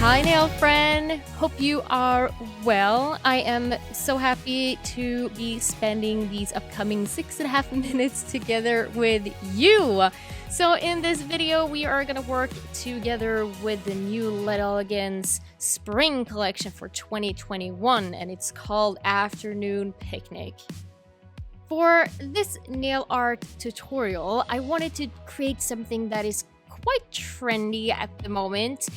Hi, nail friend. Hope you are well. I am so happy to be spending these upcoming 6.5 minutes together with you. So in this video, we are gonna work together with the new Elegance spring collection for 2021, and it's called Afternoon Picnic. For this nail art tutorial, I wanted to create something that is quite trendy at the moment.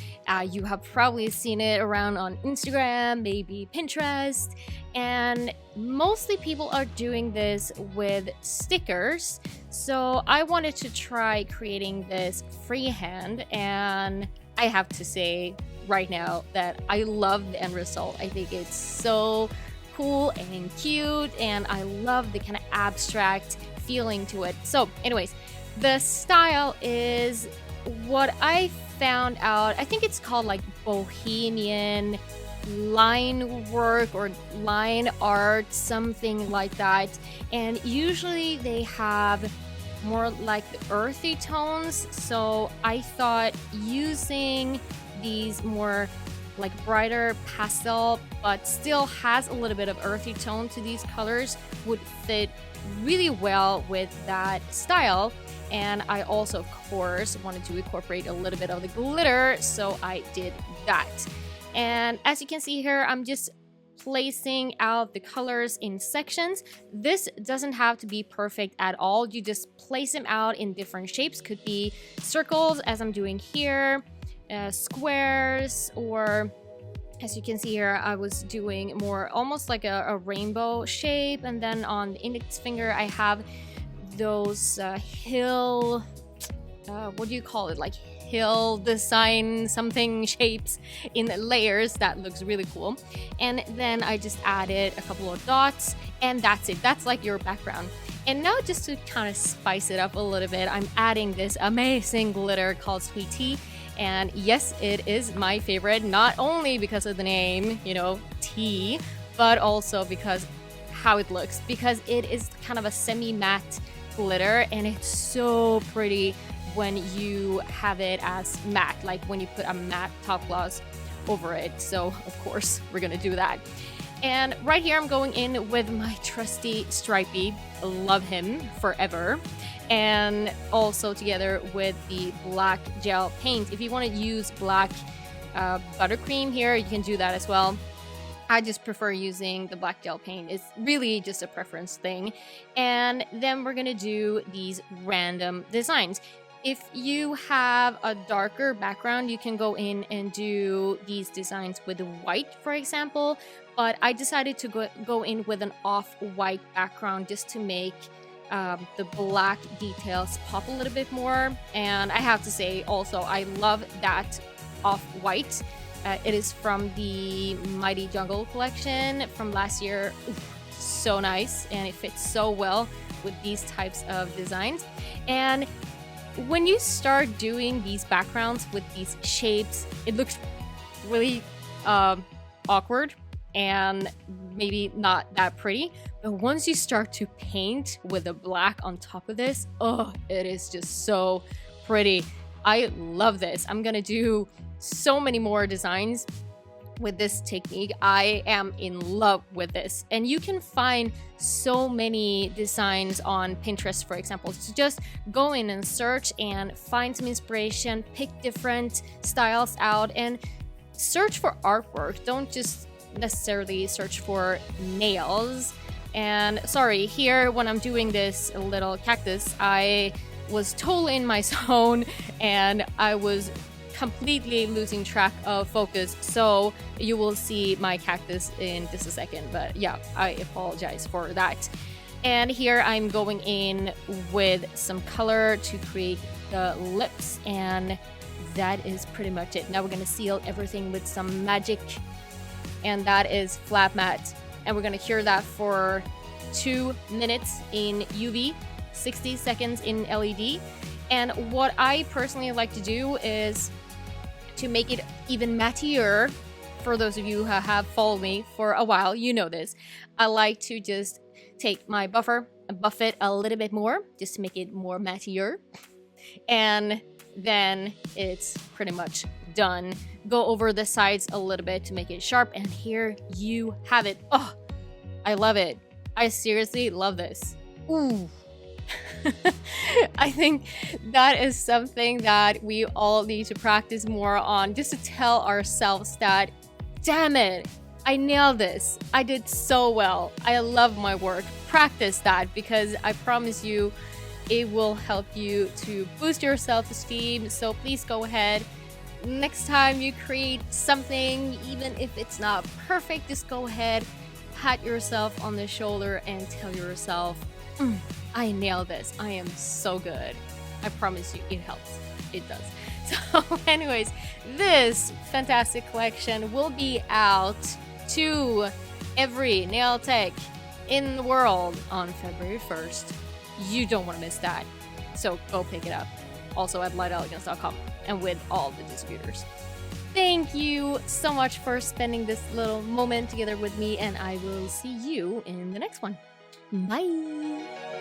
You have probably seen it around on Instagram, maybe Pinterest, and mostly people are doing this with stickers. So I wanted to try creating this freehand, and I have to say right now that I love the end result. I think it's so cool and cute, and I love the kind of abstract feeling to it. So anyways, the style is what I found out. I think it's called like Bohemian line work or line art, something like that. And usually they have more like the earthy tones. So I thought using these more like brighter pastel but still has a little bit of earthy tone to these colors would fit really well with that style. And I also, of course, wanted to incorporate a little bit of the glitter, so I did that. And as you can see here, I'm just placing out the colors in sections. This doesn't have to be perfect at all. You just place them out in different shapes. Could be circles, as I'm doing here, squares, or as you can see here, I was doing more almost like a rainbow shape. And then on the index finger, I have those hill, what do you call it, like hill design something shapes in layers. That looks really cool. And then I just added a couple of dots, and that's it. That's like your background. And now, just to kind of spice it up a little bit, I'm adding this amazing glitter called Sweet Tea. And yes, it is my favorite, not only because of the name, you know, tea, but also because how it looks, because it is kind of a semi-matte glitter, and it's so pretty when you have it as matte, like when you put a matte top gloss over it. So of course we're gonna do that. And right here I'm going in with my trusty Stripey, love him forever, and also together with the black gel paint. If you want to use black buttercream here, you can do that as well. I just prefer using the black gel paint. It's really just a preference thing. And then we're gonna do these random designs. If you have a darker background, you can go in and do these designs with white, for example. But I decided to go in with an off-white background just to make the black details pop a little bit more. And I have to say also, I love that off-white. It is from the Mighty Jungle collection from last year. Ooh, so nice, and it fits so well with these types of designs. And when you start doing these backgrounds with these shapes, it looks really awkward and maybe not that pretty. But once you start to paint with the black on top of this, oh, it is just so pretty. I love this. I'm gonna do so many more designs with this technique. I am in love with this, and you can find so many designs on Pinterest, for example. So just go in and search and find some inspiration, pick different styles out, and search for artwork. Don't just necessarily search for nails. And sorry, here when I'm doing this little cactus, I was totally in my zone and I was completely losing track of focus, so you will see my cactus in just a second. But yeah, I apologize for that. And here I'm going in with some color to create the lips, and that is pretty much it. Now we're gonna seal everything with some magic, and that is flat matte, and we're gonna cure that for 2 minutes in UV, 60 seconds in LED. And what I personally like to do is to make it even mattier. For those of you who have followed me for a while, you know this. I like to just take my buffer and buff it a little bit more just to make it more mattier. And then it's pretty much done. Go over the sides a little bit to make it sharp, and here you have it. Oh, I love it. I seriously love this. Ooh. I think that is something that we all need to practice more on, just to tell ourselves that, damn it, I nailed this. I did so well. I love my work. Practice that, because I promise you it will help you to boost your self-esteem. So please go ahead. Next time you create something, even if it's not perfect, just go ahead, pat yourself on the shoulder and tell yourself, I nailed this. I am so good. I promise you it helps. It does. So anyways, this fantastic collection will be out to every nail tech in the world on February 1st. You don't want to miss that. So go pick it up. Also at lightelegance.com and with all the distributors. Thank you so much for spending this little moment together with me, and I will see you in the next one. Bye!